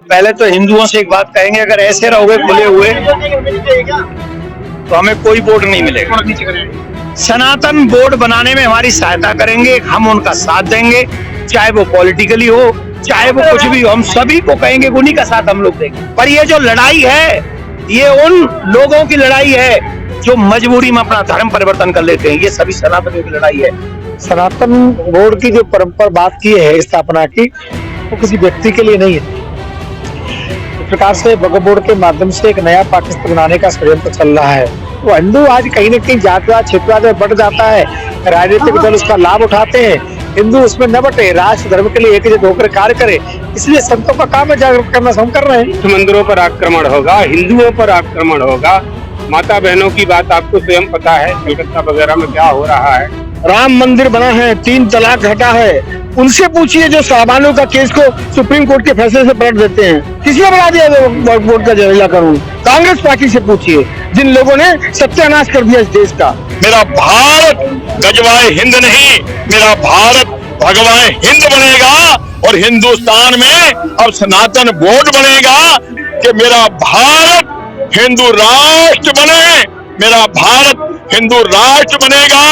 पहले तो हिंदुओं से एक बात कहेंगे, अगर ऐसे रहोगे खुले हुए तो हमें कोई वोट नहीं मिलेगा। सनातन बोर्ड बनाने में हमारी सहायता करेंगे, हम उनका साथ देंगे, चाहे वो पॉलिटिकली हो, चाहे वो कुछ भी हो, हम सभी को कहेंगे, उन्हीं का साथ हम लोग देंगे। पर ये जो लड़ाई है, ये उन लोगों की लड़ाई है जो मजबूरी में अपना धर्म परिवर्तन कर लेते हैं। ये सभी सनातनियों की लड़ाई है। सनातन बोर्ड की जो परंपरा बात की है स्थापना की, वो किसी व्यक्ति के लिए नहीं है। इस प्रकार से वक्फ बोर्ड के माध्यम से एक नया पाकिस्तान बनाने का षड्यंत्र चल रहा है। वो हिंदू आज कहीं न कहीं जातिवाद क्षेत्रवाद में बढ़ जाता है, राजनीतिक दल उसका लाभ उठाते हैं, हिंदू उसमें न बटे, राष्ट्र धर्म के लिए एकजुट होकर कार्य करे। इसलिए संतों का काम है जागरूक करना, हम कर रहे हैं। मंदिरों पर आक्रमण होगा, हिंदुओं पर आक्रमण होगा, माता बहनों की बात आपको स्वयं पता है कलकत्ता वगैरह में क्या हो रहा है। राम मंदिर बना है, 3 तलाक हटा है, उनसे पूछिए जो साहबानों का केस को सुप्रीम कोर्ट के फैसले से पलट देते हैं। किसने बना दिया वक्फ बोर्ड का जहरीला कानून? कांग्रेस पार्टी से पूछिए, जिन लोगों ने सत्यानाश कर दिया इस देश का। मेरा भारत गजवाए हिंद नहीं, मेरा भारत भगवाए हिंद बनेगा और हिंदुस्तान में अब सनातन बोर्ड बनेगा कि मेरा भारत हिंदू राष्ट्र बने, मेरा भारत हिंदू राष्ट्र बनेगा।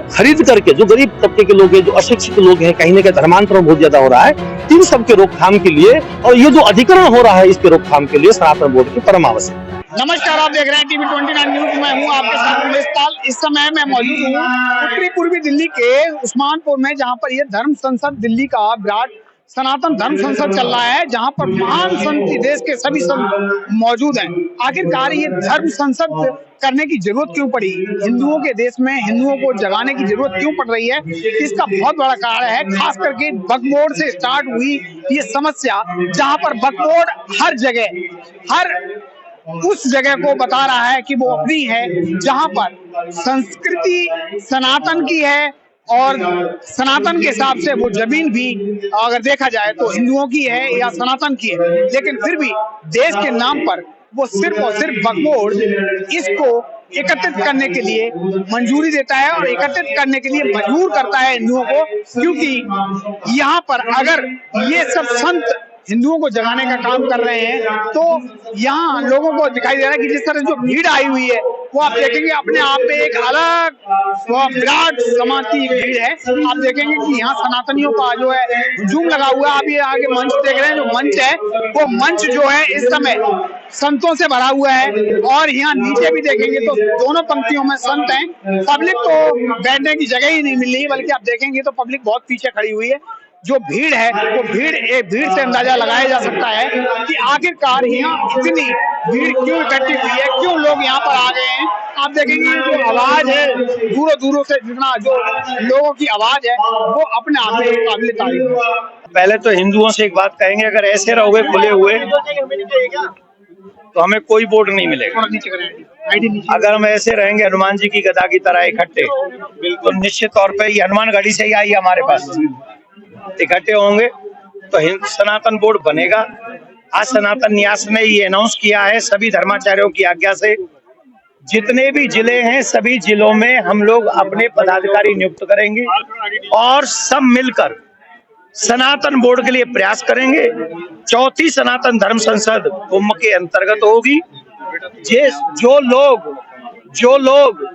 खरीद करके जो गरीब तबके के लोग हैं, जो अशिक्षित लोग हैं, कहीं न कहीं धर्मांतरण बहुत ज्यादा हो रहा है, इन सब के रोकथाम के लिए और ये जो अधिकरण हो रहा है इसके रोकथाम के लिए सनातन बोर्ड की परम आवश्यक। नमस्कार, आप देख रहे हैं टीवी 29 न्यूज। मैं हूं आपके साथ उमेश पाल। इस समय मैं मौजूद हूं उत्तरी पूर्वी दिल्ली के उस्मानपुर में, जहां पर यह धर्म संसद दिल्ली का विराट सनातन धर्म संसद चल रहा है, जहां पर महान संत देश के सभी संत मौजूद हैं। आखिरकार ये धर्म संसद करने की जरूरत क्यों पड़ी? हिंदुओं के देश में हिंदुओं को जगाने की जरूरत क्यों पड़ रही है? इसका बहुत बड़ा कारण है, खास करके वक्फ बोर्ड से स्टार्ट हुई ये समस्या, जहां पर वक्फ बोर्ड हर जगह, हर उस जगह को बता रहा है कि वो अपनी है, जहां पर संस्कृति सनातन की है और सनातन के हिसाब से वो जमीन भी अगर देखा जाए तो हिंदुओं की है या सनातन की है, लेकिन फिर भी देश के नाम पर वो सिर्फ और सिर्फ वक्फ बोर्ड इसको एकत्रित करने के लिए मंजूरी देता है और एकत्रित करने के लिए मजबूर करता है हिंदुओं को, क्योंकि यहाँ पर अगर ये सब संत हिंदुओं को जगाने का काम कर रहे हैं तो यहाँ लोगों को दिखाई दे रहा है कि जिस तरह जो भीड़ आई हुई है वो आप देखेंगे अपने आप में एक अलग विराट समाज की भीड़ है। आप देखेंगे कि यहाँ सनातनियों का जो है हुजूम लगा हुआ है। आप ये आगे मंच देख रहे हैं, जो मंच है वो मंच जो है इस समय संतों से भरा हुआ है और यहाँ नीचे भी देखेंगे तो दोनों पंक्तियों में संत हैं। पब्लिक को बैठने की जगह ही नहीं मिल रही, बल्कि आप देखेंगे तो पब्लिक बहुत पीछे खड़ी हुई है। जो भीड़ है वो भीड़ से अंदाजा लगाया जा सकता है कि आखिरकार यहाँ इतनी भीड़ क्यों इकट्ठी हुई है, क्यों लोग यहाँ पर आ गए हैं। आप देखेंगे जो आवाज है दूरों दूरों से, जितना जो लोगों की आवाज है वो अपने आप में काबिल तारीफ है। पहले तो हिंदुओं से एक बात कहेंगे, अगर ऐसे रहोगे खुले हुए तो हमें कोई वोट नहीं मिलेगा। अगर हम ऐसे रहेंगे हनुमान जी की गदा की तरह इकट्ठे, तो निश्चित तौर पे ये हनुमान गढ़ी से ही आई हमारे पास, इकट्ठे होंगे तो सनातन बोर्ड बनेगा। आज सनातन न्यास ने ये अनाउंस किया है, सभी धर्माचार्यों की आज्ञा से जितने भी जिले हैं सभी जिलों में हम लोग अपने पदाधिकारी नियुक्त करेंगे और सब मिलकर सनातन बोर्ड के लिए प्रयास करेंगे। चौथी सनातन धर्म संसद कुंभ के अंतर्गत होगी। जो लोग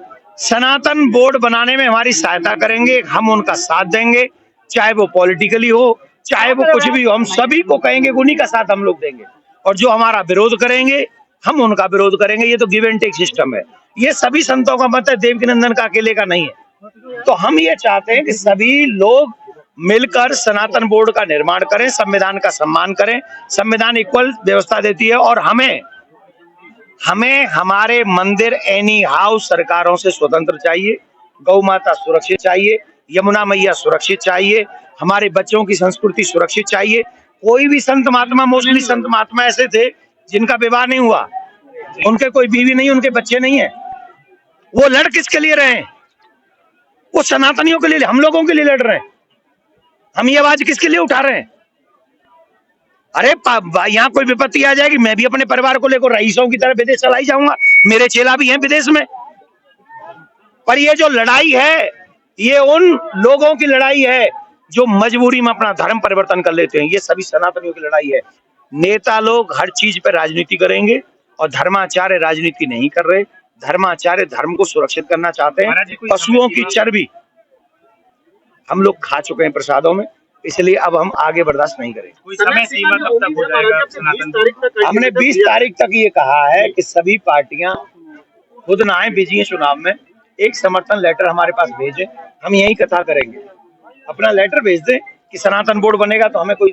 सनातन बोर्ड बनाने में हमारी सहायता करेंगे, हम उनका साथ देंगे, चाहे वो पॉलिटिकली हो, चाहे वो कुछ भी हो, हम सभी को कहेंगे, उन्हीं का साथ हम लोग देंगे। और जो हमारा विरोध करेंगे हम उनका विरोध करेंगे। ये तो गिव एंड टेक सिस्टम है। ये सभी संतों का मत है, देवकीनंदन का अकेले का नहीं है। तो हम ये चाहते हैं कि सभी लोग मिलकर सनातन बोर्ड का निर्माण करें, संविधान का सम्मान करें। संविधान इक्वल व्यवस्था देती है और हमें हमारे मंदिर एनी हाउ सरकारों से स्वतंत्र चाहिए, गौ माता सुरक्षित चाहिए, यमुना मैया सुरक्षित चाहिए, हमारे बच्चों की संस्कृति सुरक्षित चाहिए। कोई भी संत महात्मा, मोस्टली संत महात्मा ऐसे थे जिनका विवाह नहीं हुआ, उनके कोई बीवी नहीं, उनके बच्चे नहीं है। वो लड़ किसके लिए रहे हैं? वो सनातनियों के लिए, हम लोगों के लिए लड़ रहे हैं। हम ये आवाज किसके लिए उठा रहे हैं? अरे यहाँ कोई विपत्ति आ जाएगी, मैं भी अपने परिवार को लेकर रईसों की तरह विदेश चला ही जाऊंगा, मेरे चेला भी हैं विदेश में। पर ये जो लड़ाई है ये उन लोगों की लड़ाई है जो मजबूरी में अपना धर्म परिवर्तन कर लेते हैं। ये सभी सनातनियों की लड़ाई है। नेता लोग हर चीज पे राजनीति करेंगे और धर्माचार्य राजनीति नहीं कर रहे। धर्माचार्य धर्म को सुरक्षित करना चाहते हैं। पशुओं की चर्बी हम लोग खा चुके हैं प्रसादों में, इसलिए अब हम आगे बर्दाश्त नहीं करेंगे। कोई समय सीमा कब तक हो जाएगा सनातन? हमने 20 तारीख तक ये कहा है कि सभी पार्टियां खुद ना आए बिजी चुनाव में, एक समर्थन लेटर हमारे पास भेजें, हम यही कथा करेंगे। अपना लेटर भेज दें कि सनातन बोर्ड बनेगा तो हमें कोई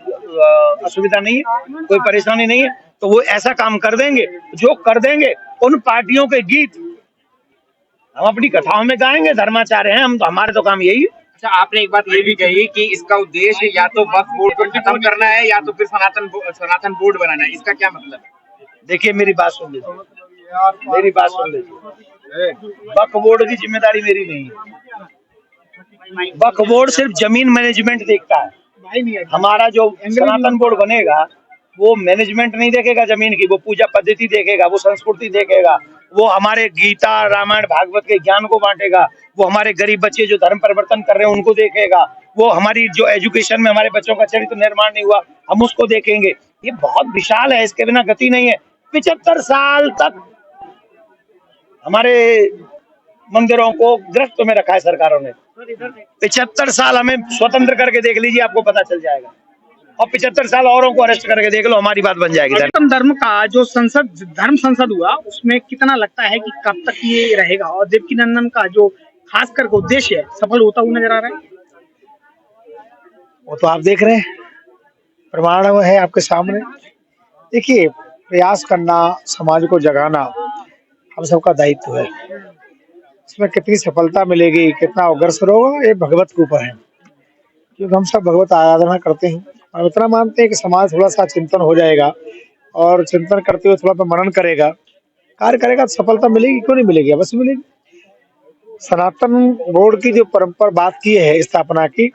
असुविधा नहीं है, कोई परेशानी नहीं है, तो वो ऐसा काम कर देंगे। जो कर देंगे उन पार्टियों के गीत हम अपनी कथाओं में गाएंगे। धर्माचार्य हैं हम, तो हमारे तो काम यही है। अच्छा, आपने एक बात ये भी कही कि इसका उद्देश्य या तो वक्फ बोर्ड को खत्म करना है या तो फिर सनातन बोर्ड बनाना है, इसका क्या मतलब है? देखिए मेरी बात सुन लीजिए, मेरी बात सुन लीजिए। वक्फ बोर्ड की जिम्मेदारी मेरी नहीं है। वक्फ बोर्ड सिर्फ जमीन मैनेजमेंट देखता है। हमारा जो सनातन बोर्ड बनेगा वो मैनेजमेंट नहीं देखेगा जमीन की, वो पूजा पद्धति देखेगा, वो संस्कृति देखेगा, वो हमारे गीता रामायण भागवत के ज्ञान को बांटेगा, वो हमारे गरीब बच्चे जो धर्म परिवर्तन कर रहे हैं उनको देखेगा, वो हमारी जो एजुकेशन में हमारे बच्चों का चरित्र निर्माण नहीं हुआ हम उसको देखेंगे। ये बहुत विशाल है, इसके बिना गति नहीं है। 75 साल तक हमारे मंदिरों को गिरफ्त में रखा है सरकारों ने। 75 साल हमें स्वतंत्र करके देख लीजिए, आपको पता चल जाएगा। और 75 साल औरों को अरेस्ट करके देख लो, हमारी बात बन जाएगी। सनातन धर्म का जो धर्म संसद हुआ उसमें कितना लगता है कि कब तक ये रहेगा, और देवकीनंदन का जो खास करके उद्देश्य है सफल होता हुआ नजर आ रहा है? वो तो आप देख रहे हैं, प्रमाण है आपके सामने। देखिए, प्रयास करना, समाज को जगाना हम सबका दायित्व है। इसमें कितनी सफलता मिलेगी, कितना अग्रसर होगा, ये भगवत के ऊपर है, क्योंकि हम सब भगवत आराधना करते हैं और इतना मानते हैं कि समाज थोड़ा सा चिंतन हो जाएगा और चिंतन करते हुए थोड़ा सा मनन करेगा, कार्य करेगा तो सफलता मिलेगी। क्यों नहीं मिलेगी? अवश्य मिलेगी। सनातन बोर्ड की जो परंपरा बात की है स्थापना की,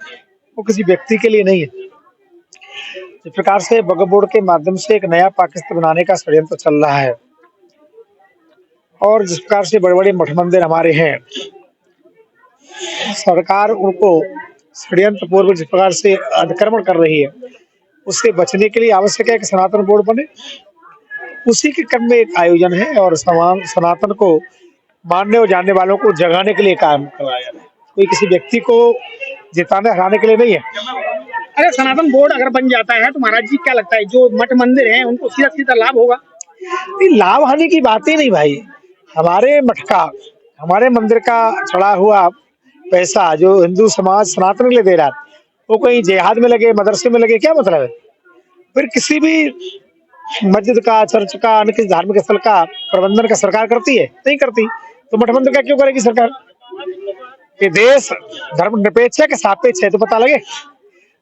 वो किसी व्यक्ति के लिए नहीं है। जिस प्रकार से वक्फ बोर्ड के माध्यम से एक नया पाकिस्तान बनाने का षड्यंत्र चल रहा है और जिस प्रकार से बड़े बड़े मठ मंदिर हमारे हैं, सरकार उनको षड्यंत्र पूर्व जिस प्रकार से अतिक्रमण कर रही है, उससे बचने के लिए आवश्यक है कि सनातन बोर्ड बने। उसी के क्रम में एक आयोजन है और सनातन को मानने और जानने वालों को जगाने के लिए काम कराया जा रहा है। कोई किसी व्यक्ति को जिताने हराने के लिए नहीं है। अरे सनातन बोर्ड अगर बन जाता है तो महाराज जी क्या लगता है जो मठ मंदिर हैं उनको सीधा सीधा लाभ होगा? लाभ हानि की बात ही नहीं भाई। हमारे मठ का, हमारे मंदिर का चढ़ा हुआ पैसा जो हिंदू समाज सनातन के लिए दे रहा है, वो कहीं जिहाद में लगे, मदरसे में लगे, क्या मतलब है? फिर किसी भी मस्जिद का, चर्च का, अन्य किसी धार्मिक स्थल का प्रबंधन का सरकार करती है? नहीं करती। तो मठ मंदिर का क्यों करेगी सरकार? ये देश धर्मनिरपेक्ष है कि सापेक्ष है तो पता लगे।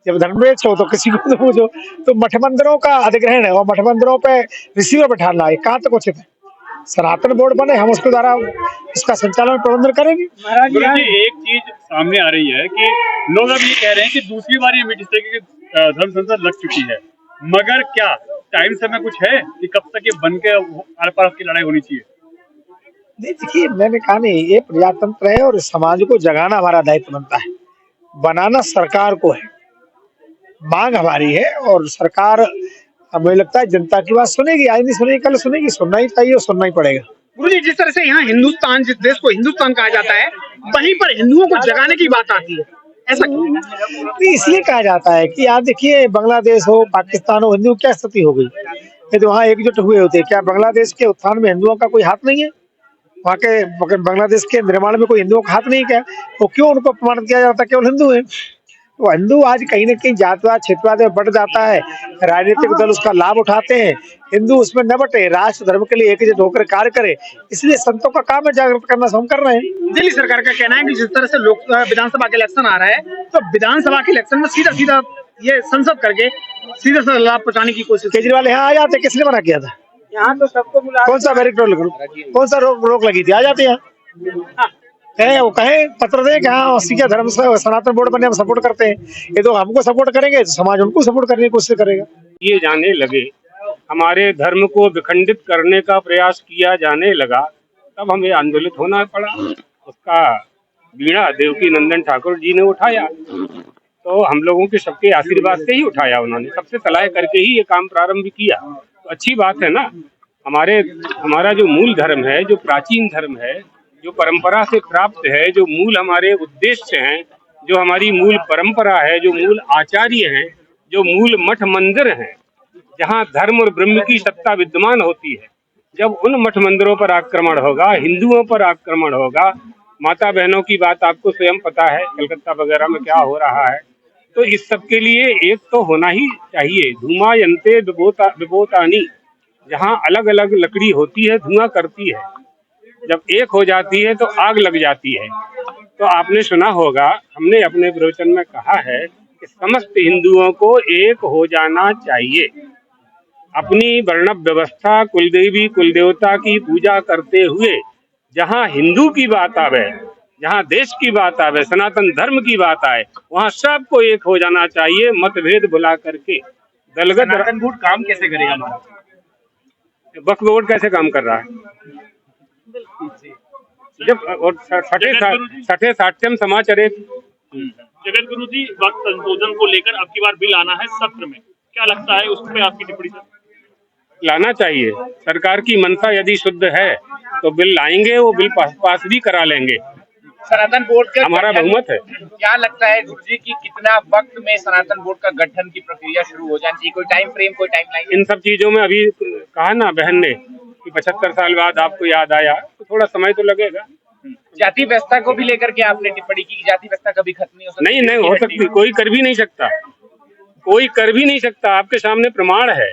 जब धर्मनिरपेक्ष हो तो किसी को तो पूछो। तो मठ मंदिरों का अधिग्रहण है और मठ मंदिरों पे रिसीवर बैठाना है, कहाँ तक उचित है? सनातन बोर्ड बने, हम उसके द्वारा इसका संचालन प्रबंधन करेंगे। महाराज जी, एक चीज सामने आ रही है कि लोग अब ये कह रहे हैं कि दूसरी बार ये इस तरीके की धर्म संसद लग चुकी है, मगर क्या टाइम समय कुछ है कि कब तक ये बन के आर पार की लड़ाई होनी चाहिए? नहीं, देखिए मैंने कहा नहीं, ये प्रजातंत्र है और समाज को जगाना हमारा दायित्व बनता है, बनाना सरकार को है, मांग हमारी है और सरकार हमें लगता है जनता की बात सुनेगी। आज नहीं सुनेगी, कल सुनेगी। सुनना ही चाहिए और सुनना ही पड़ेगा। गुरुजी, जिस तरह से यहाँ हिंदुस्तान, जिस देश को हिंदुस्तान कहा जाता है, वहीं पर हिंदुओं को जगाने की बात आती है, ऐसा क्यों? इसलिए कहा जाता है कि आज देखिए बांग्लादेश हो, पाकिस्तान हो, हिंदुओं क्या स्थिति हो गई है, तो वहाँ एकजुट हुए होते। क्या बांग्लादेश के उत्थान में हिंदुओं का कोई हाथ नहीं है? वहाँ के बांग्लादेश के निर्माण में कोई हिंदुओं का हाथ नहीं? क्या तो क्यों उनको अपमानित किया जाता है? केवल हिंदू है। तो हिंदू आज कहीं न कहीं जातवाद क्षेत्रवाद में बढ़ जाता है, राजनीतिक दल उसका लाभ उठाते हैं। हिंदू उसमें न बटे, राष्ट्र धर्म के लिए एकजुट होकर कार्य करे, इसलिए संतों का काम है जागृत करना, हम कर रहे हैं। दिल्ली सरकार का कहना है कि जिस तरह से विधानसभा के इलेक्शन आ रहा है, तो विधानसभा के इलेक्शन में सीधा सीधा ये संसद करके सीधा सीधा लाभ पहुंचाने की कोशिश। केजरीवाल यहाँ आ जाते, किसने मना किया था? यहाँ तो सबको बुला, कौन सा कौन सा रोक लगी थी? आ जाते हैं, वो कहें पत्र दे कि हाँ सीखा धर्म से सनातन बोर्ड बने, हम सपोर्ट करते हैं। ये तो हमको सपोर्ट करेंगे तो समाज उनको सपोर्ट करने की कोशिश करेगा। ये जाने लगे, हमारे धर्म को विखंडित करने का प्रयास किया जाने लगा, तब हमें आंदोलित होना पड़ा। उसका बीड़ा देवकीनंदन ठाकुर जी ने उठाया। तो हम लोगों के सबके आशीर्वाद से ही उठाया उन्होंने, सबसे सलाह करके ही ये काम प्रारंभ किया। तो अच्छी बात है ना। हमारा जो मूल धर्म है, जो प्राचीन धर्म है, जो परंपरा से प्राप्त है, जो मूल हमारे उद्देश्य हैं, जो हमारी मूल परंपरा है, जो मूल आचार्य हैं, जो मूल मठ मंदिर हैं, जहाँ धर्म और ब्रह्म की सत्ता विद्यमान होती है, जब उन मठ मंदिरों पर आक्रमण होगा, हिंदुओं पर आक्रमण होगा, माता बहनों की बात आपको स्वयं पता है कलकत्ता वगैरह में क्या हो रहा है, तो इस सब के लिए एक तो होना ही चाहिए। धूमायन्ते विभूतानि, जहाँ अलग अलग लकड़ी होती है धुआं करती है, जब एक हो जाती है तो आग लग जाती है। तो आपने सुना होगा, हमने अपने प्रवचन में कहा है कि समस्त हिंदुओं को एक हो जाना चाहिए। अपनी वर्णव व्यवस्था, कुलदेवी कुलदेवता की पूजा करते हुए जहाँ हिंदू की बात आवे, जहाँ देश की बात आवे, सनातन धर्म की बात आए, वहाँ सबको एक हो जाना चाहिए, मतभेद भुला करके। दलगत सनातन बोर्ड काम कैसे करेगा? वक्फ बोर्ड कैसे काम कर रहा है? जब और छठे साठ्यम समाचारे। जगत गुरु जी, वक्त संशोधन को लेकर अब की बार बिल आना है सत्र में, क्या लगता है उस पर आपकी टिप्पणी? लाना चाहिए। सरकार की मंशा यदि शुद्ध है तो बिल लाएंगे, वो बिल पास भी करा लेंगे। सनातन बोर्ड का हमारा बहुमत है। क्या लगता है गुरु जी की कितना वक्त में सनातन बोर्ड का गठन की प्रक्रिया शुरू हो जानी चाहिए? कोई टाइम फ्रेम, कोई टाइमलाइन? इन सब चीजों में अभी कहा ना बहन ने कि 75 साल बाद आपको याद आया, तो थोड़ा समय तो लगेगा। जाति व्यवस्था को भी लेकर के आपने टिप्पणी की, जाति व्यवस्था कभी खत्म नहीं हो सकती? नहीं हो सकती, कोई कर भी नहीं सकता, कोई कर भी नहीं सकता। आपके सामने प्रमाण है।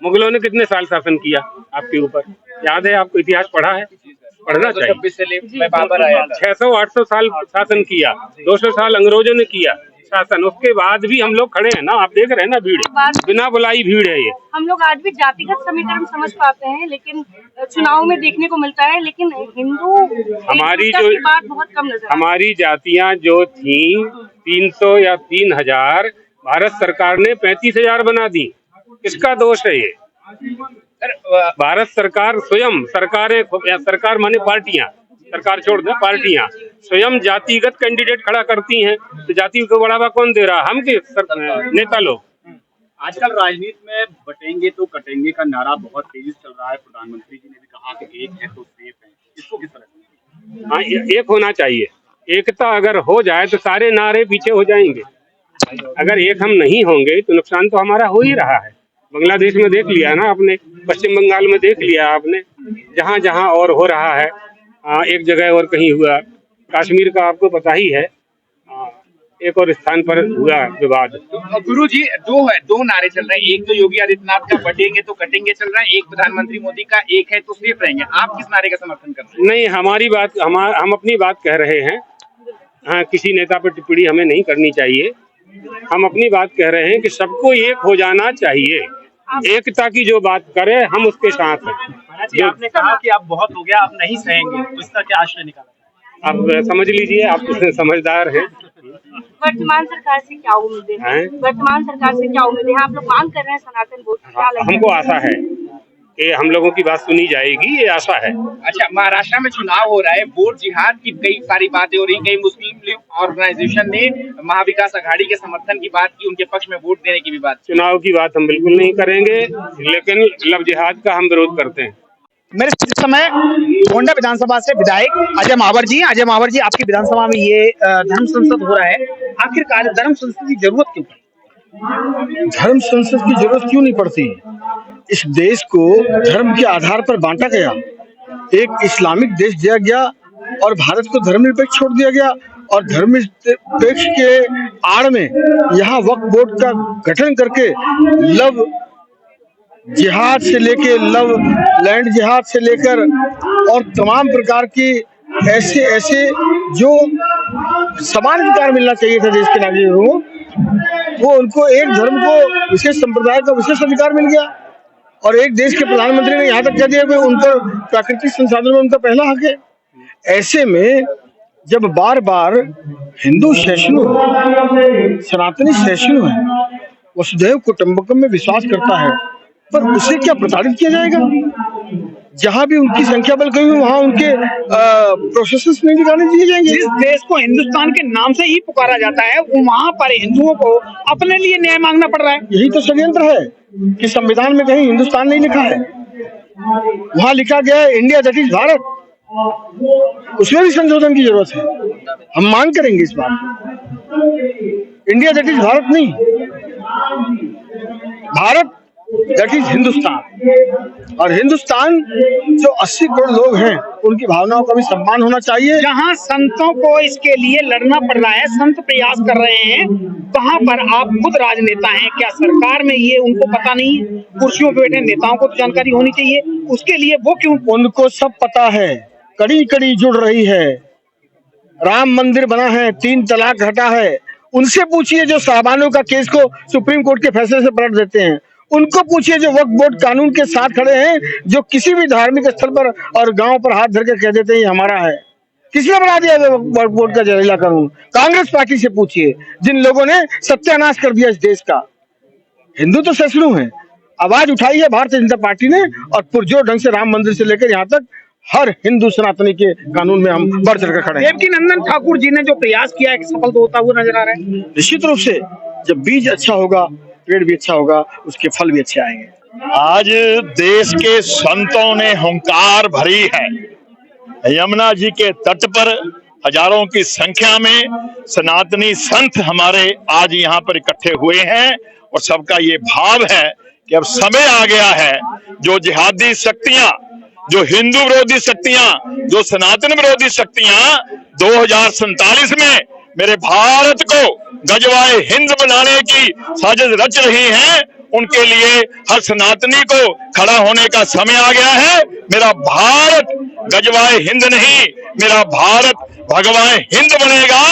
मुगलों ने कितने साल शासन किया आपके ऊपर, याद है आपको? इतिहास पढ़ा है, पढ़ना चाहिए। 600-800 साल शासन किया, 200 साल अंग्रेजों ने किया शासन, उसके बाद भी हम लोग खड़े हैं ना। आप देख रहे हैं ना, भीड़ बिना बुलाई भीड़ है ये। हम लोग आज भी जातिगत समीकरण समझ पाते हैं, लेकिन चुनाव में देखने को मिलता है, लेकिन हिंदू हमारी जो बात बहुत कम नजर हमारी जातियां जो थी 300 या 3000, भारत सरकार ने 35,000 बना दी। किसका दोष है ये? भारत सरकार स्वयं, सरकार माने पार्टियां, सरकार छोड़ दे, पार्टियां स्वयं जातिगत कैंडिडेट खड़ा करती हैं, तो जाति को बढ़ावा कौन दे रहा? हम के नेता लोग। आजकल राजनीति में बटेंगे तो कटेंगे का नारा बहुत तेजी से चल रहा है। प्रधानमंत्री जी ने भी कहा कि एक है तो सेफ है, इसको किस तरह? हाँ, एक होना चाहिए। एकता अगर हो जाए तो सारे नारे पीछे हो जाएंगे। अगर एक हम नहीं होंगे तो नुकसान तो हमारा हो ही रहा है। बांग्लादेश में देख लिया ना आपने, पश्चिम बंगाल में देख लिया आपने, जहाँ जहाँ और हो रहा है। एक जगह और कहीं हुआ, कश्मीर का आपको पता ही है, एक और स्थान पर हुआ विवाद। गुरु जी, दो नारे चल रहे हैं। एक तो योगी आदित्यनाथ का बटेंगे तो कटेंगे चल रहा है, एक प्रधानमंत्री मोदी का एक है तो सेफ रहेंगे। आप किस नारे का समर्थन कर रहे हैं? नहीं, हमारी बात, हम अपनी बात कह रहे हैं। हाँ, किसी नेता पर टिप्पणी हमें नहीं करनी चाहिए। हम अपनी बात कह रहे हैं कि सबको एक हो जाना चाहिए। एकता की जो बात करे, हम उसके साथ हैं। आपने कहा कि अब बहुत हो गया, अब नहीं सहेंगे, तो इसका क्या आशय निकाला? अब समझ लीजिए, आप समझदार हैं। वर्तमान सरकार से क्या उम्मीदें हैं? वर्तमान सरकार से क्या उम्मीदें हैं? आप लोग मांग कर रहे हैं सनातन बोर्ड, क्या लगता है? हमको आशा है कि हम लोगों की बात सुनी जाएगी, ये आशा है। अच्छा, महाराष्ट्र में चुनाव हो रहा है, वोट जिहाद की कई सारी बातें हो रही। कई मुस्लिम ऑर्गेनाइजेशन ने महाविकास आघाड़ी के समर्थन की बात की, उनके पक्ष में वोट देने की भी बात। चुनाव की बात हम बिल्कुल नहीं करेंगे, लेकिन लव जिहाद का हम विरोध करते हैं। मेरे इस समय गोंडा विधानसभा से विधायक अजय महावर जी, आपकी विधानसभा में ये धर्म संसद हो रहा है, आखिरकार धर्म संसद की जरूरत क्यों? धर्म संसद की जरूरत क्यों नहीं पड़ती? इस देश को धर्म के आधार पर बांटा गया, एक इस्लामिक देश दिया गया और भारत को धर्मनिरपेक्ष छोड़ दिया गया, और धर्मनिरपेक्ष के आड़ में यहाँ वक्फ बोर्ड का गठन करके लव जिहाद से लेके लव लैंड जिहाद से लेकर और तमाम प्रकार की ऐसे जो समान अधिकार मिलना चाहिए था देश के नागरिकों को, वो उनको एक धर्म को विशेष संप्रदाय का विशेष अधिकार मिल गया। और एक देश के प्रधानमंत्री ने यहाँ तक कह दिया कि उन पर प्राकृतिक संसाधनों में उनका पहला हक है। ऐसे में जब बार बार हिंदू सहिष्णु सनातनी सहिष्णु है, वसुधैव कुटुंबकम में विश्वास करता है, पर उसे क्या प्रताड़ित किया जाएगा? जहां भी उनकी संख्या बल कमी वहां उनके प्रोसेसेस नहीं दिखाने दिए जाएंगे। जिस देश को हिंदुस्तान के नाम से ही पुकारा जाता है वहां पर हिंदुओं को अपने लिए न्याय मांगना पड़ रहा है। यही तो षड्यंत्र है कि संविधान में कहीं हिंदुस्तान नहीं लिखा है, वहां लिखा गया है इंडिया दैट इज भारत। उसमें भी संशोधन की जरूरत है, हम मांग करेंगे इस बात। इंडिया दैट इज भारत नहीं, भारत दैट इज हिंदुस्तान। और हिंदुस्तान जो 80 करोड़ लोग हैं उनकी भावनाओं का भी सम्मान होना चाहिए। जहां संतों को इसके लिए लड़ना पड़ रहा है, संत प्रयास कर रहे हैं, वहां पर आप खुद राजनेता हैं, क्या सरकार में ये उनको पता नहीं है? कुर्सियों पे बैठे नेताओं को तो जानकारी होनी चाहिए, उसके लिए वो क्यों? उनको सब पता है, कड़ी कड़ी जुड़ रही है। राम मंदिर बना है, 3 तलाक हटा है, उनसे पूछिए जो साहबानों का केस को सुप्रीम कोर्ट के फैसले से पलट देते हैं। उनको पूछिए जो वक्फ बोर्ड कानून के साथ खड़े हैं, जो किसी भी धार्मिक स्थल पर और गांव पर हाथ धर के कह देते हैं ये हमारा है। किसने बना दिया वक्फ बोर्ड का जहरीला कानून? कांग्रेस पार्टी से पूछिए, जिन लोगों ने सत्यानाश कर दिया इस देश का। हिंदू तो सैकड़ों हैं, आवाज उठाई है भारतीय जनता पार्टी ने, और पुरजोर ढंग से राम मंदिर से लेकर यहाँ तक हर हिंदू सनातनी के कानून में हम बढ़ चढ़ कर खड़े हैं। देवकी नंदन ठाकुर जी ने जो प्रयास किया है सफल तो होता हुआ नजर आ रहा है। निश्चित रूप से जब बीज अच्छा होगा पेड़ भी अच्छा होगा, उसके फल भी अच्छे आएंगे। आज देश के संतों ने हुंकार भरी है। यमुना जी के तट पर हजारों की संख्या में सनातनी संत हमारे आज यहाँ पर इकट्ठे हुए हैं, और सबका ये भाव है कि अब समय आ गया है, जो जिहादी शक्तियां, जो हिंदू विरोधी शक्तियां, जो सनातन विरोधी शक्तियां 2047 में मेरे भारत को गजवाए हिंद बनाने की साजिश रच रही हैं, उनके लिए हर सनातनी को खड़ा होने का समय आ गया है। मेरा भारत गजवाए हिंद नहीं, मेरा भारत भगवाए हिंद बनेगा,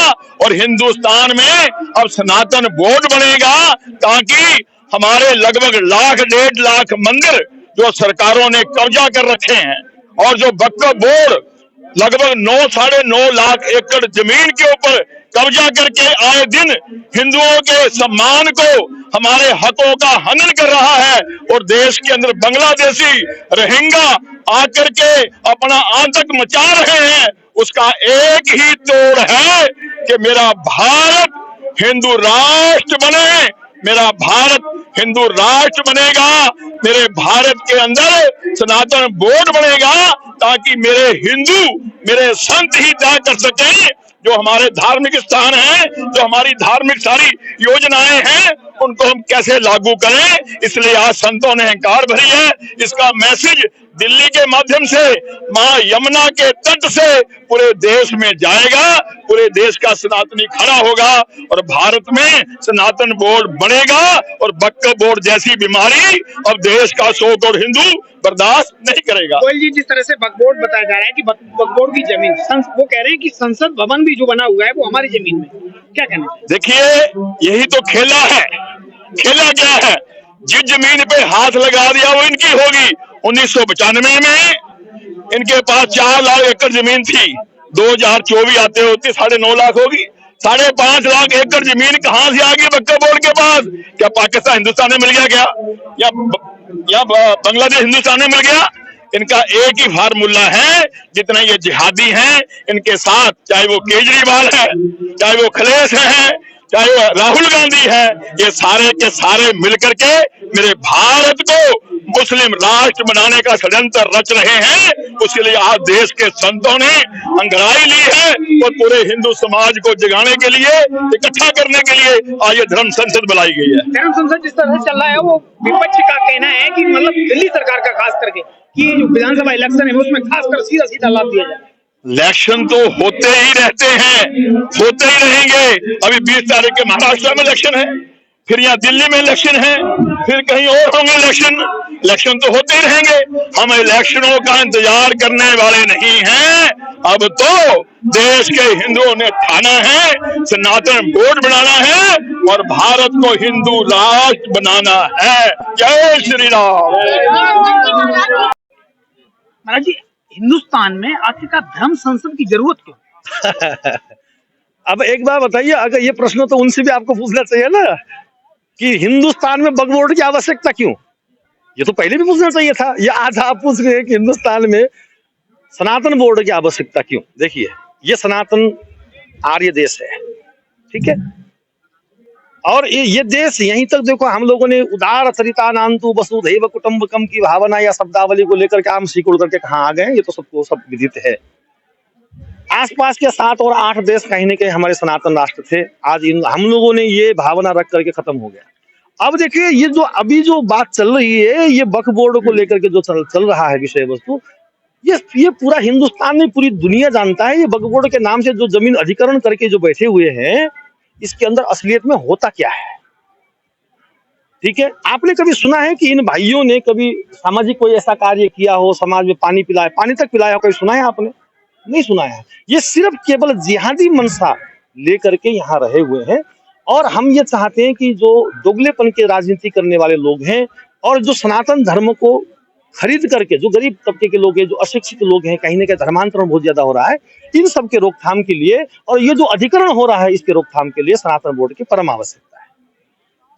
और हिंदुस्तान में अब सनातन बोर्ड बनेगा, ताकि हमारे लगभग 1.5 लाख मंदिर जो सरकारों ने कब्जा कर रखे हैं, और जो वक्फ बोर्ड लगभग 9-9.5 लाख एकड़ जमीन के ऊपर कब्जा करके आए दिन हिंदुओं के सम्मान को, हमारे हकों का हनन कर रहा है, और देश के अंदर बांग्लादेशी रोहिंग्या आकर के अपना आतंक मचा रहे हैं, उसका एक ही तोड़ है कि मेरा भारत हिंदू राष्ट्र बने, मेरा भारत हिंदू राष्ट्र बनेगा, मेरे भारत के अंदर सनातन बोर्ड बनेगा, ताकि मेरे हिंदू, मेरे संत ही तय कर सकें जो हमारे धार्मिक स्थान हैं, जो हमारी धार्मिक सारी योजनाएं हैं, उनको हम कैसे लागू करें। इसलिए आज संतों ने हुंकार भरी है। इसका मैसेज दिल्ली के माध्यम से मां यमुना के तट से पूरे देश में जाएगा, पूरे देश का सनातनी खड़ा होगा, और भारत में सनातन बोर्ड बनेगा, और वक्फ बोर्ड जैसी बीमारी अब देश का 100 करोड़ हिंदू बर्दाश्त नहीं करेगा। गोयल जी, जिस तरह से वक्फ बोर्ड बताया जा रहा है कि वक्फ बोर्ड की जमीन, वो कह रहे हैं कि संसद भवन भी जो बना हुआ है वो हमारी जमीन में, क्या कहना? देखिए, यही तो खेला है। खेला क्या है? जिस जमीन पे हाथ लगा दिया वो इनकी होगी। 1995 में इनके पास 4 लाख एकड़ जमीन थी, 2024 आते होते 9.5 लाख होगी। 5.5 लाख एकड़ जमीन कहां से आ गई वक्फ बोर्ड के पास? क्या पाकिस्तान हिंदुस्तान में मिल गया क्या, या बांग्लादेश हिंदुस्तान में मिल गया? इनका एक ही फार्मूला है, जितने ये जिहादी हैं इनके साथ, चाहे वो केजरीवाल है, चाहे वो अखिलेश है, चाहे वो राहुल गांधी है, ये सारे के सारे मिलकर के मेरे भारत को मुस्लिम राष्ट्र बनाने का षड्यंत्र रच रहे हैं। उसके लिए आज देश के संतों ने अंगड़ाई ली है, और पूरे हिंदू समाज को जगाने के लिए, इकट्ठा करने के लिए आज ये धर्म संसद बुलाई गई है। धर्म संसद जिस तरह से चल रहा है, वो विपक्ष का कहना है कि मतलब दिल्ली सरकार का खास करके कि जो विधानसभा इलेक्शन है उसमें खासकर सीधा लाभ दिया जाए। इलेक्शन तो होते ही रहते हैं, होते ही रहेंगे। अभी 20 तारीख के महाराष्ट्र में इलेक्शन है, फिर यहाँ दिल्ली में इलेक्शन है, फिर कहीं और होंगे इलेक्शन। इलेक्शन तो होते ही रहेंगे। हम इलेक्शनों का इंतजार करने वाले नहीं हैं। अब तो देश के हिंदुओं ने ठाना है, सनातन बोर्ड बनाना है, और भारत को हिंदू राष्ट्र बनाना है। जय श्री राम। महाराज जी, हिंदुस्तान में आखिरकार धर्म संसद की जरूरत क्यों? अब एक बार बताइए, अगर ये प्रश्न तो उनसे भी आपको पूछना चाहिए ना कि हिंदुस्तान में वक्फ बोर्ड की आवश्यकता क्यों? ये तो पहले भी पूछना चाहिए था। ये आज आप पूछ रहे हैं कि हिंदुस्तान में सनातन बोर्ड की आवश्यकता क्यों। देखिए, ये सनातन आर्य देश है, ठीक है, और ये देश यहीं तक देखो, हम लोगों ने उदार चरितानांतु वसुधैव कुटुंबकम की भावना या शब्दावली को लेकर के आम सीकुड़ करके कहाँ आ गए, ये तो सबको सब विदित है। आसपास के 7 और 8 देश कहीं न कहीं हमारे सनातन राष्ट्र थे, आज हम लोगों ने ये भावना रख करके खत्म हो गया। अब देखिए, ये जो अभी जो बात चल रही है, ये वक्फ बोर्ड को लेकर के जो चल रहा है विषय वस्तु, ये पूरा हिंदुस्तान में पूरी दुनिया जानता है। ये वक्फ बोर्ड के नाम से जो जमीन अधिकरण करके जो बैठे हुए हैं, इसके अंदर असलियत में होता क्या है, ठीक है। आपने कभी सुना है कि इन भाइयों ने कभी सामाजिक कोई ऐसा कार्य किया हो, समाज में पानी पिलाया, पानी तक पिलाया हो, कभी सुना है आपने? नहीं सुना है। ये सिर्फ केवल जिहादी मनसा लेकर के यहाँ रहे हुए हैं। और हम ये चाहते हैं कि जो दोगलेपन के राजनीति करने वाले लोग हैं और जो सनातन धर्म को खरीद करके जो गरीब तबके के लोग हैं, जो अशिक्षित लोग हैं, कहीं ना कहीं धर्मांतरण बहुत ज्यादा हो रहा है, इन सब के रोकथाम के लिए और ये जो अधिकरण हो रहा है इसके रोकथाम के लिए सनातन बोर्ड की परम आवश्यकता है।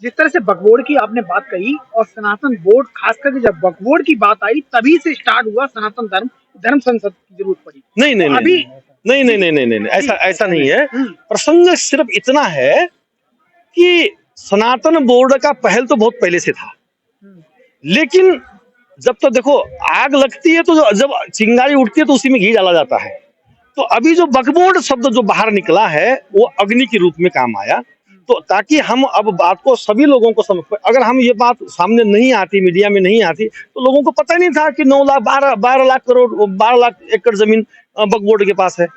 जिस तरह से वक्फ बोर्ड की आपने बात कही और सनातन बोर्ड, खास करके जब वक्फ बोर्ड की बात आई तभी से स्टार्ट हुआ सनातन धर्म संसद की जरूरत पड़ी। नहीं नहीं अभी नहीं, ऐसा नहीं है। प्रसंग सिर्फ इतना है कि सनातन बोर्ड का पहल तो बहुत पहले से था, लेकिन जब तो देखो आग लगती है तो जब चिंगारी उठती है तो उसी में घी डाला जाता है। तो अभी जो वक्फ बोर्ड शब्द जो बाहर निकला है वो अग्नि के रूप में काम आया, तो ताकि हम अब बात को सभी लोगों को समझ पाए। अगर हम ये बात सामने नहीं आती, मीडिया में नहीं आती, तो लोगों को पता नहीं था कि 12 लाख एकड़ जमीन वक्फ बोर्ड के पास है।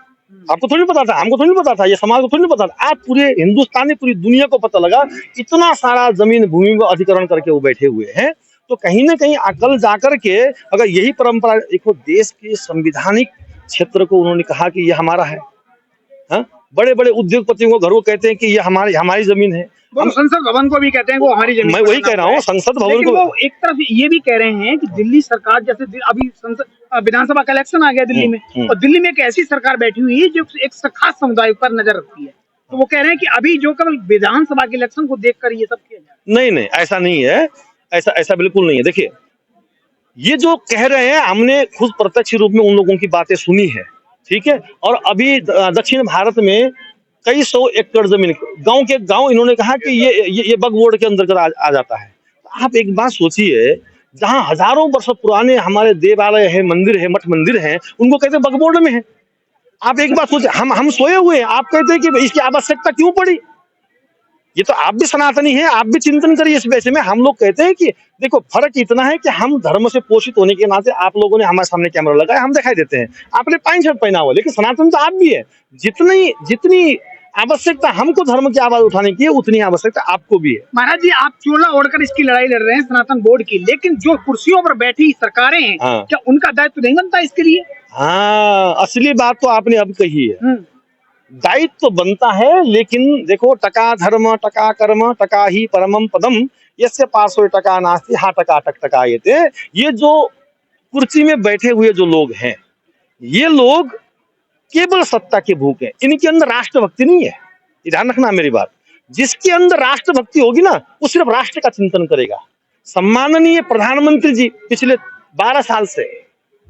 आपको थोड़ी पता था, हमको थोड़ी पता था, ये समाज को थोड़ी पता था। आज पूरे हिंदुस्तान में पूरी दुनिया को पता लगा, इतना सारा जमीन भूमि में अधिकरण करके वो बैठे हुए हैं। तो कहीं ना कहीं अकल जाकर के अगर यही परंपरा, देखो देश के संविधानिक क्षेत्र को उन्होंने कहा कि ये हमारा है, हाँ? बड़े बड़े उद्योगपतियों को घरों कहते हैं कि ये हमारी जमीन है। हम संसद भवन को भी कहते हैं वो हमारी जमीन। मैं वही कह रहा हूँ, संसद भवन को। वो एक तरफ ये भी कह रहे हैं कि दिल्ली सरकार, जैसे अभी विधानसभा का इलेक्शन आ गया दिल्ली में, और दिल्ली में एक ऐसी सरकार बैठी हुई है जो एक खास समुदाय पर नजर रखती है। तो वो कह रहे हैं कि अभी जो केवल विधानसभा के इलेक्शन को देखकर ये सब किया जाए। नहीं, ऐसा नहीं है, ऐसा बिल्कुल नहीं है। देखिए, ये जो कह रहे हैं हमने खुद प्रत्यक्ष रूप में उन लोगों की बातें सुनी है, ठीक है। और अभी दक्षिण भारत में कई 100 एकड़ जमीन गांव इन्होंने कहा कि ये वक्फ बोर्ड के अंदर आ जाता है। तो आप एक बात सोचिए, जहां हजारों वर्ष पुराने हमारे देवालय है, मंदिर है, मठ मंदिर है, उनको कहते हैं वक्फ बोर्ड में है। आप एक बात सोचिए, हम सोए हुए हैं, आप कहते हैं कि इसकी आवश्यकता क्यों पड़ी। ये तो आप भी सनातनी हैं, आप भी चिंतन करिए इस विषय में। हम लोग कहते हैं कि देखो फर्क इतना है कि हम धर्म से पोषित होने के नाते आप लोगों ने हमारे सामने कैमरा लगाया, हम दिखाई देते हैं, आपने पैंट शर्ट पहना हुआ, लेकिन सनातन तो आप भी है। जितनी आवश्यकता हमको धर्म की आवाज उठाने की है, उतनी आवश्यकता आपको भी है। महाराज जी, आप चोला ओढ़कर इसकी लड़ाई लड़ रहे हैं सनातन बोर्ड की, लेकिन जो कुर्सियों पर बैठी सरकारें हैं, क्या उनका दायित्व नहीं बनता इसके लिए? हाँ, असली बात तो आपने अब कही है, दायित्व तो बनता है। लेकिन देखो, टका धर्म टका कर्म टका ही परमम पदम यस्य पार्श्वे टका नास्ति हा टका टक टका ये जो कुर्सी में बैठे हुए जो लोग हैं, ये लोग केवल सत्ता के भूख हैं, इनके अंदर राष्ट्रभक्ति नहीं है। ध्यान रखना मेरी बात, जिसके अंदर राष्ट्रभक्ति होगी ना, वो सिर्फ राष्ट्र का चिंतन करेगा। सम्माननीय प्रधानमंत्री जी पिछले 12 साल से,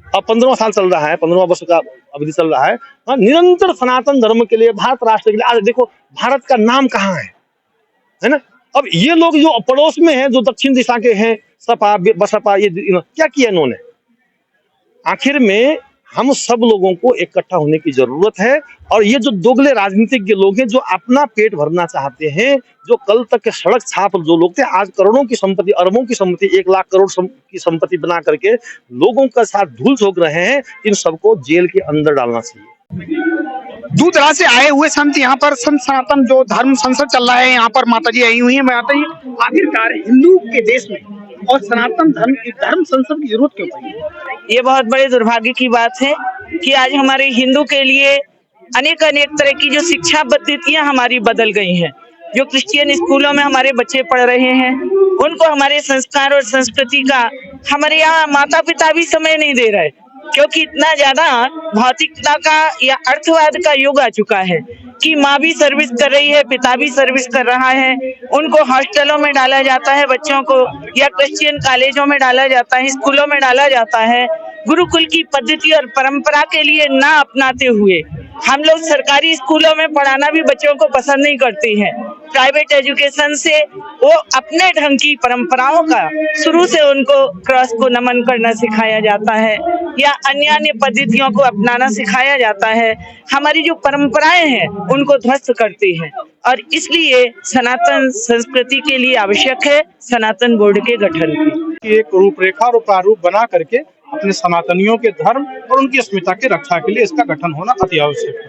अब 15वां साल चल रहा है, 15वां वर्ष का अवधि चल रहा है, निरंतर सनातन धर्म के लिए, भारत राष्ट्र के लिए। आज देखो भारत का नाम कहाँ है ना। अब ये लोग जो पड़ोस में हैं, जो दक्षिण दिशा के हैं, सपा बसपा, ये क्या किया इन्होंने। आखिर में हम सब लोगों को इकट्ठा होने की जरूरत है। और ये जो दोगले राजनीतिज्ञ लोग हैं, जो अपना पेट भरना चाहते हैं, जो कल तक के सड़क छाप जो लोग थे, आज करोड़ों की संपत्ति, अरबों की संपत्ति, 1 लाख करोड़ की संपत्ति बना करके लोगों का साथ धूल झोंक रहे हैं, इन सबको जेल के अंदर डालना चाहिए। दूर दराज से आए हुए संत यहाँ पर संत सनातन जो धर्म संसद चल रहा है, यहाँ पर माता जी आई हुई है। माता जी, आखिरकार हिंदू के देश में और सनातन धर्म संसद की जरूरत क्यों पड़ी? ये बहुत बड़े दुर्भाग्य की बात है कि आज हमारे हिंदू के लिए अनेक तरह की जो शिक्षा पद्धतियां हमारी बदल गई हैं। जो क्रिश्चियन स्कूलों में हमारे बच्चे पढ़ रहे हैं, उनको हमारे संस्कार और संस्कृति का हमारे यहाँ माता पिता भी समय नहीं दे रहे, क्योंकि इतना ज्यादा भौतिकता का या अर्थवाद का युग आ चुका है कि माँ भी सर्विस कर रही है, पिता भी सर्विस कर रहा है, उनको हॉस्टलों में डाला जाता है बच्चों को, या क्रिश्चियन कॉलेजों में डाला जाता है, स्कूलों में डाला जाता है, गुरुकुल की पद्धति और परंपरा के लिए ना अपनाते हुए हम लोग सरकारी स्कूलों में पढ़ाना भी बच्चों को पसंद नहीं करते हैं। प्राइवेट एजुकेशन से वो अपने ढंग की परंपराओं का शुरू से उनको क्रॉस को नमन करना सिखाया जाता है या अन्य पद्धतियों को अपनाना सिखाया जाता है। हमारी जो परंपराएं हैं उनको ध्वस्त करती हैं और इसलिए सनातन संस्कृति के लिए आवश्यक है सनातन बोर्ड के गठन की। एक रूपरेखा और प्रारूप बना करके अपने सनातनियों के धर्म और उनकी अस्मिता की रक्षा के लिए इसका गठन होना अति आवश्यक है।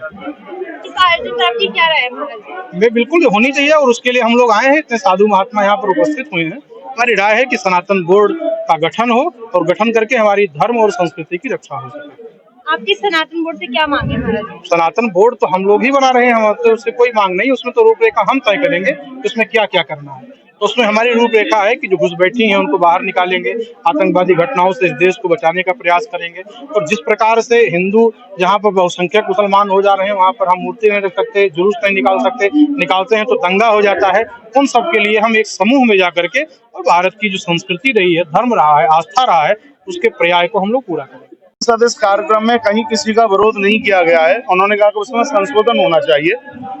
इसका आयोजन आपकी क्या राय है महाराज? वे बिल्कुल होनी चाहिए और उसके लिए हम लोग आए हैं, इतने साधु महात्मा यहाँ पर उपस्थित हुए हैं। हमारी राय है कि सनातन बोर्ड का गठन हो और गठन करके हमारी धर्म और संस्कृति की रक्षा हो सके। आपकी सनातन बोर्ड से क्या मांग है महाराज? सनातन बोर्ड तो हम लोग ही बना रहे हैं, हम तो उससे कोई मांग नहीं, उसमें तो रूपरेखा हम तय करेंगे उसमें क्या क्या करना है। तो उसमें हमारी रूपरेखा है कि जो घुसपैठी हैं उनको बाहर निकालेंगे, आतंकवादी घटनाओं से इस देश को बचाने का प्रयास करेंगे और जिस प्रकार से हिंदू जहाँ पर बहुसंख्यक मुसलमान हो जा रहे हैं वहाँ पर हम मूर्ति नहीं रख सकते, जुलूस नहीं निकाल सकते, निकालते हैं तो दंगा हो जाता है। उन सब के लिए हम एक समूह में जा करके और भारत की जो संस्कृति रही है, धर्म रहा है, आस्था रहा है, उसके पर्याय को हम लोग पूरा करेंगे। इस कार्यक्रम में कहीं किसी का विरोध नहीं किया गया है। उन्होंने कहा कि उसमें संशोधन होना चाहिए।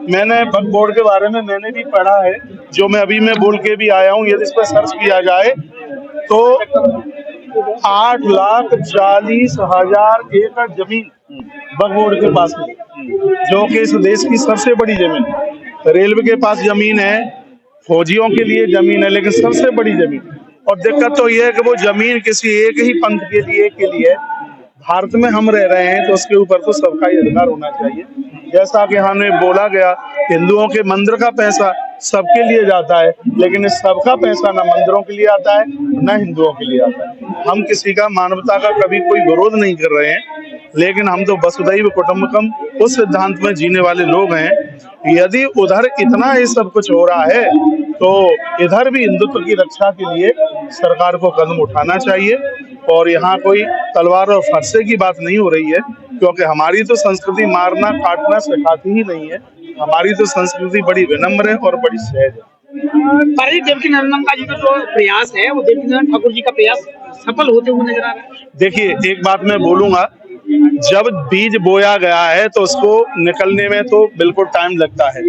मैंने वक्फ बोर्ड के बारे में मैंने भी पढ़ा है, जो मैं अभी मैं बोल के भी आया हूँ। यदि इस पर सर्च किया जाए तो 8,40,000 एकड़ जमीन वक्फ बोर्ड के पास है, जो कि इस देश की सबसे बड़ी जमीन। रेलवे के पास जमीन है, फौजियों के लिए जमीन है, लेकिन सबसे बड़ी जमीन। और दिक्कत तो यह है कि वो जमीन किसी एक ही पंथ के लिए भारत में हम रह रहे हैं, तो उसके ऊपर तो सबका ही अधिकार होना चाहिए। जैसा कि हमने बोला गया, हिंदुओं के मंदिर का पैसा सबके लिए जाता है, लेकिन इस सबका पैसा ना मंदिरों के लिए आता है ना हिंदुओं के लिए आता है। हम किसी का मानवता का कभी कोई विरोध नहीं कर रहे हैं, लेकिन हम तो वसुधैव कुटुंबकम उस सिद्धांत में जीने वाले लोग हैं। यदि उधर इतना ये सब कुछ हो रहा है तो इधर भी हिंदुत्व की रक्षा के लिए सरकार को कदम उठाना चाहिए। और यहाँ कोई तलवार और फरसे की बात नहीं हो रही है, क्योंकि हमारी तो संस्कृति मारना काटना सिखाती ही नहीं है। हमारी तो संस्कृति बड़ी विनम्र है और बड़ी सहज है। देवकीनंदन का जो प्रयास है वो देवकीनंदन ठाकुर जी का प्रयास सफल होते हुए नजर आ रहा है। देखिए, एक बात मैं बोलूंगा, जब बीज बोया गया है तो उसको निकलने में तो बिल्कुल टाइम लगता है।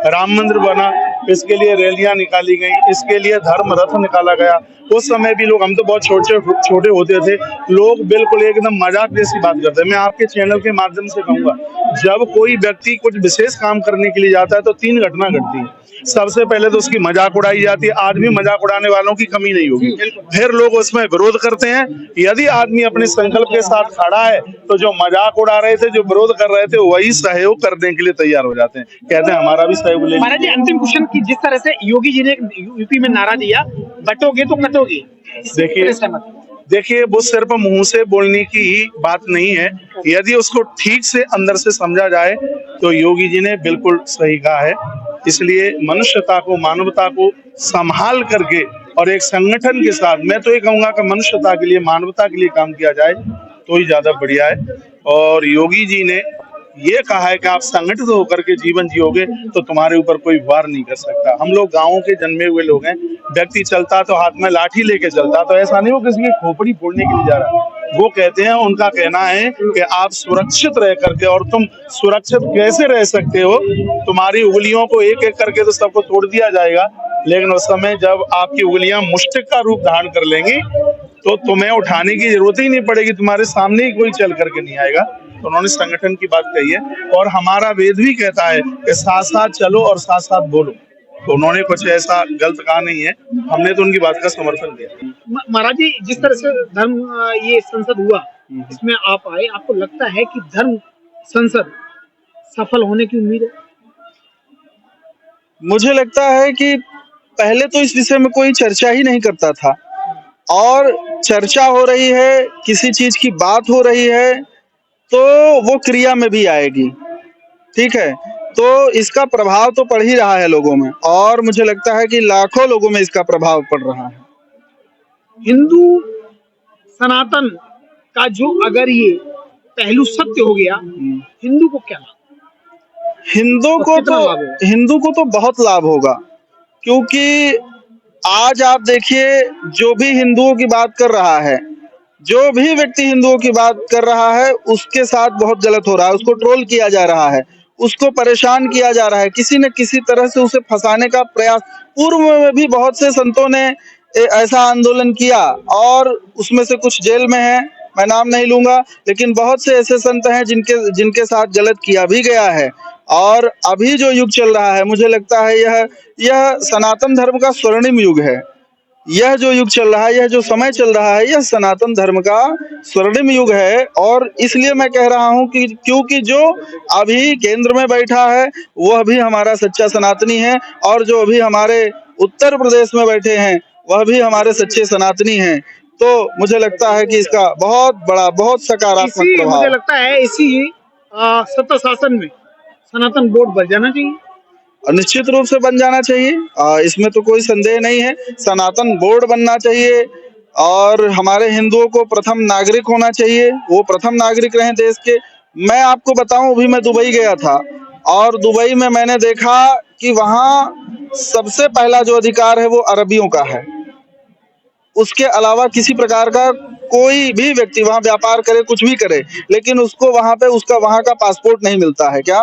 राम मंदिर बना, इसके लिए रैलियां निकाली गई, इसके लिए धर्म रथ निकाला गया। उस समय भी लोग, हम तो बहुत छोटे होते थे, लोग बिल्कुल एकदम मजाक जैसी बात करते हैं। मैं आपके चैनल के माध्यम से कहूंगा, जब कोई व्यक्ति कुछ विशेष काम करने के लिए जाता है तो 3 घटना घटती है। सबसे पहले तो उसकी मजाक उड़ाई जाती है, आज भी मजाक उड़ाने वालों की कमी नहीं होगी। फिर लोग उसमें विरोध करते हैं। यदि आदमी अपने संकल्प के साथ खड़ा है तो जो मजाक उड़ा रहे थे, जो विरोध कर रहे थे, वही सहयोग करने के लिए तैयार हो जाते हैं, कहते हैं हमारा भी सहयोग ले। महाराज जी, अंतिम क्वेश्चन की जिस तरह से योगी जी ने यूपी में नारा दिया, बटोगे तो कटोगे, देखिए वो सिर्फ मुंह से बोलने की ही बात नहीं है। यदि उसको ठीक से अंदर से समझा जाए तो योगी जी ने बिल्कुल सही कहा है। इसलिए मनुष्यता को, मानवता को संभाल करके और एक संगठन के साथ, मैं तो ये कहूंगा कि मनुष्यता के लिए, मानवता के लिए काम किया जाए तो ही ज्यादा बढ़िया है। और योगी जी ने ये कहा है कि आप संगठित होकर के जीवन जियोगे तो तुम्हारे ऊपर कोई वार नहीं कर सकता। हम लोग गाँव के जन्मे हुए लोग हैं। व्यक्ति चलता तो हाथ में लाठी लेके चलता, तो ऐसा नहीं हो किसी की खोपड़ी फोड़ने के लिए जा रहा है। वो कहते हैं, उनका कहना है कि आप सुरक्षित रह करके, और तुम सुरक्षित कैसे रह सकते हो, तुम्हारी उंगलियों को एक एक करके तो सबको तोड़ दिया जाएगा, लेकिन उस समय जब आपकी उंगलियां मुष्टिक का रूप धारण कर लेंगी तो तुम्हें उठाने की जरूरत ही नहीं पड़ेगी, तुम्हारे सामने ही कोई चल करके नहीं आएगा। तो उन्होंने संगठन की बात कही है और हमारा वेद भी कहता है कि साथ साथ चलो और साथ साथ बोलो। तो उन्होंने कुछ ऐसा गलत कहा नहीं है, हमने तो उनकी बात का समर्थन किया। महाराज जी, जिस तरह से धर्म ये संसद हुआ, इसमें आप आए, आपको लगता है कि धर्म संसद सफल होने की उम्मीद है? मुझे लगता है कि पहले तो इस विषय में कोई चर्चा ही नहीं करता था, और चर्चा हो रही है, किसी चीज की बात हो रही है तो वो क्रिया में भी आएगी। ठीक है, तो इसका प्रभाव तो पड़ ही रहा है लोगों में, और मुझे लगता है कि लाखों लोगों में इसका प्रभाव पड़ रहा है। हिंदू सनातन का जो अगर ये पहलू सत्य हो गया, हिंदू को क्या लगता? हिंदू को तो बहुत लाभ होगा, क्योंकि आज आप देखिए जो भी हिंदुओं की बात कर रहा है, जो भी व्यक्ति हिंदुओं की बात कर रहा है उसके साथ बहुत गलत हो रहा है, उसको ट्रोल किया जा रहा है, उसको परेशान किया जा रहा है, किसी न किसी तरह से उसे फंसाने का प्रयास। पूर्व में भी बहुत से संतों ने ऐसा आंदोलन किया और उसमें से कुछ जेल में हैं, मैं नाम नहीं लूंगा, लेकिन बहुत से ऐसे संत हैं जिनके साथ गलत किया भी गया है। और अभी जो युग चल रहा है, मुझे लगता है यह सनातन धर्म का स्वर्णिम युग है। यह जो युग चल रहा है, यह जो समय चल रहा है, यह सनातन धर्म का स्वर्णिम युग है। और इसलिए मैं कह रहा हूं कि क्योंकि जो अभी केंद्र में बैठा है वह भी हमारा सच्चा सनातनी है, और जो अभी हमारे उत्तर प्रदेश में बैठे हैं वह भी हमारे सच्चे सनातनी हैं। तो मुझे लगता है कि इसका बहुत बड़ा, बहुत सकारात्मक प्रभाव, मुझे लगता है इसी सत्ता शासन में सनातन बोर्ड बन जाना चाहिए, और निश्चित रूप से बन जाना चाहिए। इसमें तो कोई संदेह नहीं है, सनातन बोर्ड बनना चाहिए। और हमारे हिंदुओं को प्रथम नागरिक होना चाहिए, वो प्रथम नागरिक रहे देश के। मैं आपको बताऊं, अभी मैं दुबई गया था और दुबई में मैंने देखा कि वहाँ सबसे पहला जो अधिकार है वो अरबियों का है। उसके अलावा किसी प्रकार का कोई भी व्यक्ति वहाँ व्यापार करे, कुछ भी करे, लेकिन उसको वहाँ पे उसका वहाँ का पासपोर्ट नहीं मिलता है क्या,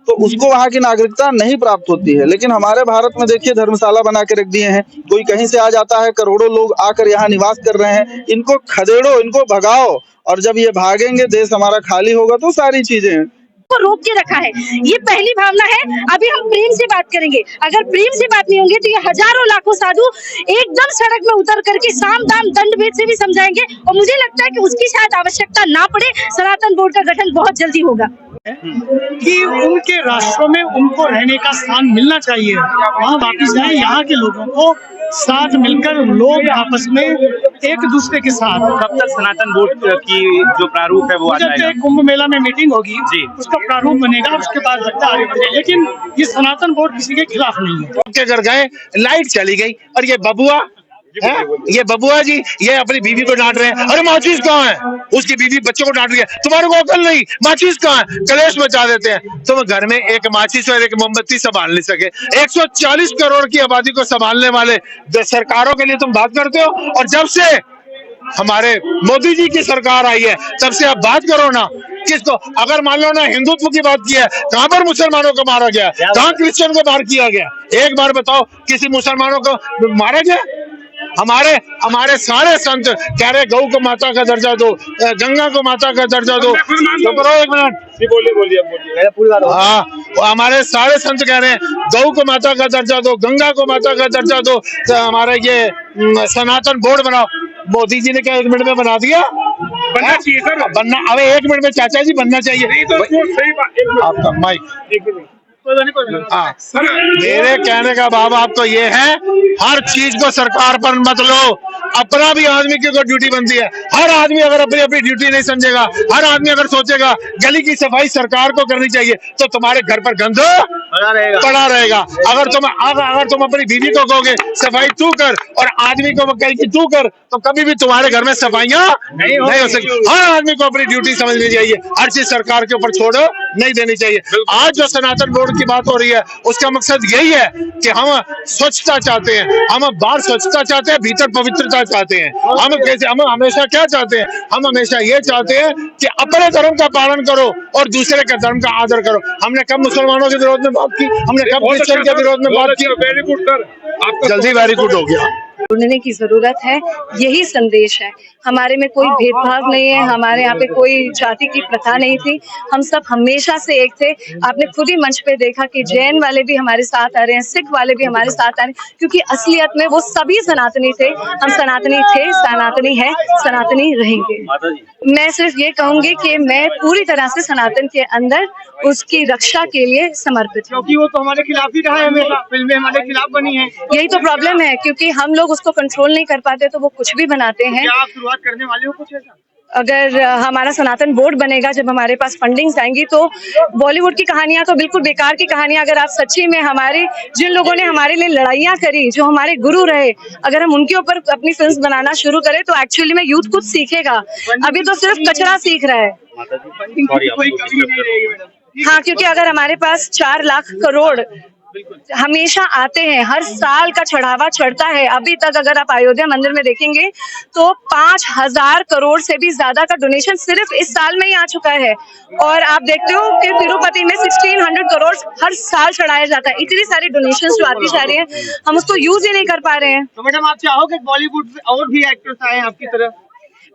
तो उसको वहाँ की नागरिकता नहीं प्राप्त होती है। लेकिन हमारे भारत में देखिए धर्मशाला बना के रख दिए हैं, कोई कहीं से आ जाता है, करोड़ों लोग आकर यहाँ निवास कर रहे हैं। इनको खदेड़ो, इनको भगाओ, और जब ये भागेंगे देश हमारा खाली होगा तो सारी चीजें को रोक के रखा है। ये पहली भावना है। अभी हम प्रेम से बात करेंगे, अगर प्रेम से बात नहीं होंगे तो ये हजारों लाखों साधु एकदम सड़क में उतर करके साम दाम दंड भेद से भी समझाएंगे, और मुझे लगता है कि उसकी शायद आवश्यकता ना पड़े। सनातन बोर्ड का गठन बहुत जल्दी होगा। कि उनके राष्ट्रों में उनको रहने का स्थान मिलना चाहिए, वहाँ वापिस जाए। यहाँ के लोगों को साथ मिलकर लोग आपस में एक दूसरे के साथ। कब तक सनातन बोर्ड की जो प्रारूप है वो आ जाएगा? कुंभ मेला में मीटिंग होगी जी, उसका प्रारूप बनेगा, उसके बाद लगता आगे बढ़ेगा। लेकिन ये सनातन बोर्ड किसी के खिलाफ नहीं है। के घर गए, लाइट चली गई, और ये बबुआ है, ये बबुआ जी ये अपनी बीवी को डांट रहे हैं, अरे माचिस कहाँ है? उसकी बीवी बच्चों को डांट रही है, तुम्हारे को अकल नहीं, माचिस कहाँ है? कलेश मचा देते हैं। तुम घर में एक माचिस और एक मोमबत्ती संभाल नहीं सके, 140 करोड़ की आबादी को संभालने वाले सरकारों के लिए तुम बात करते हो। और जब से हमारे मोदी जी की सरकार आई है तब से आप बात करो ना, किसको अगर मान लो ना हिंदुत्व की बात की है, कहां पर मुसलमानों को मारा गया, कहां क्रिश्चियन को मार किया गया? एक बार बताओ किसी मुसलमानों को मारा गया? हमारे सारे संत कह रहे गौ को माता का दर्जा दो, गंगा को माता का दर्जा दो। एक मिनट बोलिए। हाँ, हमारे सारे संत कह रहे हैं गौ को माता का दर्जा दो, गंगा को माता का दर्जा दो, तो हमारे ये सनातन बोर्ड बनाओ। मोदी जी ने क्या 1 मिनट में बना दिया? बनना चाहिए सर, बनना। अब 1 मिनट में चाचा जी बनना चाहिए। तो सही बात। आपका माइक। हाँ, मेरे कहने का भाव आपको ये है, हर चीज को सरकार पर मत लो, अपना भी आदमी की कोई ड्यूटी बनती है। हर आदमी अगर अपनी अपनी ड्यूटी नहीं समझेगा, हर आदमी अगर सोचेगा गली की सफाई सरकार को करनी चाहिए, तो तुम्हारे घर पर गंद पड़ा रहेगा। अगर तुम अपनी बीवी को कहोगे सफाई तू कर, और आदमी को कहेगी तू कर, तो कभी भी तुम्हारे घर में सफाइयां नहीं हो सकती। हर आदमी को अपनी ड्यूटी समझनी चाहिए, हर चीज सरकार के ऊपर छोड़ नहीं देनी चाहिए। आज जो सनातन बोर्ड की बात हो रही है उसका मकसद यही है कि हम स्वच्छता चाहते हैं, हम बाहर स्वच्छता चाहते हैं, भीतर पवित्रता चाहते हैं। हम हमेशा क्या चाहते हैं? हम हमेशा ये चाहते हैं कि अपने धर्म का पालन करो और दूसरे के धर्म का आदर करो। हमने कब मुसलमानों के विरोध में बात की? हमने कब क्रिश्चियन के विरोध में बात की? वेरी गुड सर, आपका जल्दी वेरी गुड हो गया। ढूंढने की जरूरत है, यही संदेश है। हमारे में कोई भेदभाव नहीं है, हमारे यहाँ पे कोई जाति की प्रथा नहीं थी, हम सब हमेशा से एक थे। आपने खुद ही मंच पे देखा कि जैन वाले भी हमारे साथ आ रहे हैं, सिख वाले भी हमारे साथ आ रहे हैं, क्योंकि असलियत में वो सभी सनातनी थे। हम सनातनी थे, सनातनी है, सनातनी रहेंगे। मैं सिर्फ ये कहूंगी कि मैं पूरी तरह से सनातन के अंदर उसकी रक्षा के लिए समर्पित हूँ, क्योंकि वो तो हमारे खिलाफ ही रहा है, हमेशा फिल्में हमारे खिलाफ बनी है। यही तो प्रॉब्लम है, क्योंकि हम लोग उसको कंट्रोल नहीं कर पाते तो वो कुछ भी बनाते हैं। क्या आप शुरुआत करने वाले हो कुछ ऐसा? अगर हमारा सनातन बोर्ड बनेगा, जब हमारे पास फंडिंग्स आएंगी, तो बॉलीवुड की कहानियां तो बिल्कुल बेकार की कहानियां, अगर आप सच्ची में हमारे जिन लोगों ने हमारे लिए लड़ाइयां करी, जो हमारे गुरु रहे, अगर हम उनके ऊपर अपनी फिल्म बनाना शुरू करें तो एक्चुअली में यूथ कुछ सीखेगा। अभी तो सिर्फ कचरा सीख रहा है। हाँ, क्योंकि अगर हमारे पास 4 लाख करोड़ हमेशा आते हैं, हर साल का चढ़ावा चढ़ता है। अभी तक अगर आप अयोध्या मंदिर में देखेंगे तो 5,000 करोड़ से भी ज्यादा का डोनेशन सिर्फ इस साल में ही आ चुका है। और आप देखते हो कि तिरुपति में 1600 करोड़ हर साल चढ़ाया जाता है। इतनी सारी डोनेशन जो आती जा रही है, हम उसको यूज ही नहीं कर पा रहे हैं। तो मैडम, आप चाहोगे बॉलीवुड से और भी एक्टर्स आए आपकी तरह?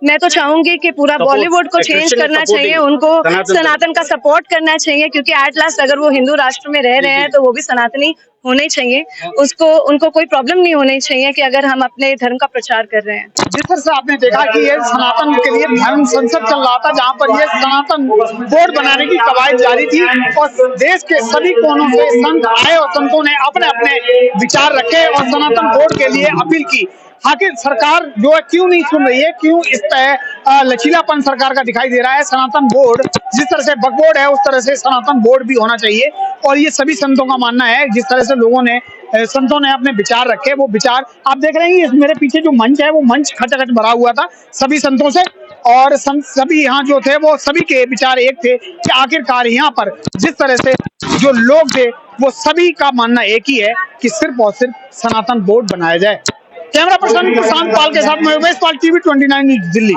मैं तो चाहूंगी कि पूरा बॉलीवुड को चेंज करना चाहिए, उनको सनातन का सपोर्ट करना चाहिए, क्योंकि एट लास्ट अगर वो हिंदू राष्ट्र में रह रहे हैं तो वो भी सनातनी होने चाहिए। उनको कोई प्रॉब्लम नहीं होनी चाहिए कि अगर हम अपने धर्म का प्रचार कर रहे हैं। जिस तरह से आपने देखा कि ये सनातन के लिए धर्म संसद चल रहा था, जहाँ पर ये सनातन बोर्ड बनाने की कवायद जारी थी और देश के सभी कोनों से संत आए और संतों ने अपने अपने विचार रखे और सनातन बोर्ड के लिए अपील की। आखिर सरकार जो है क्यों नहीं सुन रही है, क्यों इस तरह लचीलापन सरकार का दिखाई दे रहा है? सनातन बोर्ड जिस तरह से वक्फ बोर्ड है उस तरह से सनातन बोर्ड भी होना चाहिए। और ये सभी संतों का मानना है, जिस तरह से लोगों ने संतों ने अपने विचार रखे, वो विचार आप देख रहे हैं। मेरे पीछे जो मंच है वो मंच खचाखच भरा हुआ था सभी संतों से, और सभी यहाँ जो थे वो सभी के विचार एक थे कि आखिरकार यहाँ पर जिस तरह से जो लोग थे वो सभी का मानना एक ही है कि सिर्फ और सिर्फ सनातन बोर्ड बनाया जाए। कैमरा पर्सन प्रशांत पाल के साथ मैं उमेश पाल, TV 29 न्यूज़, दिल्ली।